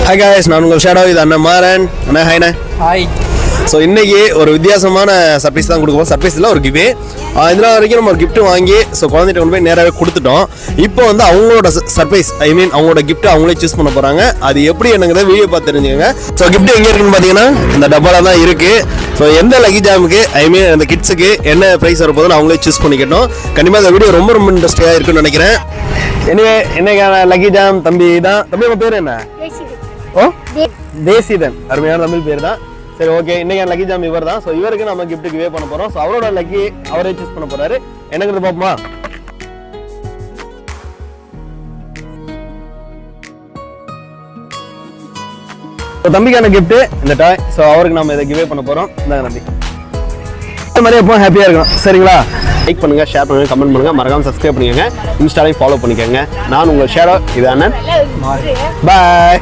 Hi guys, நான் உங்கள் shadow. இது அண்ணன் மாறன். அண்ணா ஹாய்ண்ணே. ஹாய். ஸோ இன்றைக்கி ஒரு வித்தியாசமான சர்ப்ரைஸ் தான் கொடுக்க போகிறோம். சர்ப்ரைஸ் இல்லை, ஒரு கிவே. இதனால் வரைக்கும் நம்ம ஒரு கிஃப்ட் வாங்கி குழந்தைகிட்ட கொண்டு போய் நேராகவே கொடுத்துட்டோம். இப்போ அவங்களோட சர்ப்ரைஸ், அவங்களோட கிஃப்ட் அவங்களே சூஸ் பண்ண போகிறாங்க. அது எப்படி என்னங்கிறத வீடியோ பார்த்து தெரிஞ்சுக்கோங்க. ஸோ கிஃப்ட் எங்கே இருக்குன்னு பார்த்தீங்கன்னா இந்த டப்பாவில் தான் இருக்குது. ஸோ எந்த லக்கி ஜாமுக்கு அந்த கிட்ஸுக்கு என்ன ப்ரைஸ் வரப்போதுன்னு அவங்களே சூஸ் பண்ணிக்கட்டும். கண்டிப்பாக இந்த வீடியோ ரொம்ப ரொம்ப இன்ட்ரெஸ்டிங்காக இருக்குன்னு நினைக்கிறேன். எனவே என்னைக்கான லக்கி ஜாம் தம்பி தான். தம்பி உங்கள் பேர் என்ன? ஓ, தேசிதன். அருமையான தமிழ் பேர் தான். சரி, ஓகே. இன்னைக்கு லக்கி ஜாம் இவர் தான். ஸோ இவருக்கு நம்ம கிஃப்ட் கிவே பண்ண போறோம். ஸோ அவரோட லக்கி அவரே சூஸ் பண்ண போறாரு. எனக்கு பார்ப்போமா? தம்பிக்கான கிஃப்ட் இந்த டாய். ஸோ அவருக்கு நம்ம இதை கிவே பண்ண போறோம். இந்தாங்க தம்பி. இந்த மாதிரி எப்போ ஹாப்பியா இருக்கும். சரிங்களா? லைக் பண்ணுங்க, ஷேர் பண்ணுங்க, கமெண்ட் பண்ணுங்க, மறக்காம சப்ஸ்கிரைப் பண்ணிக்கோங்க, இன்ஸ்டாலையும் ஃபாலோ பண்ணிக்கோங்க. நான் உங்கள் ஷேடோ. இது அண்ணன். பாய்.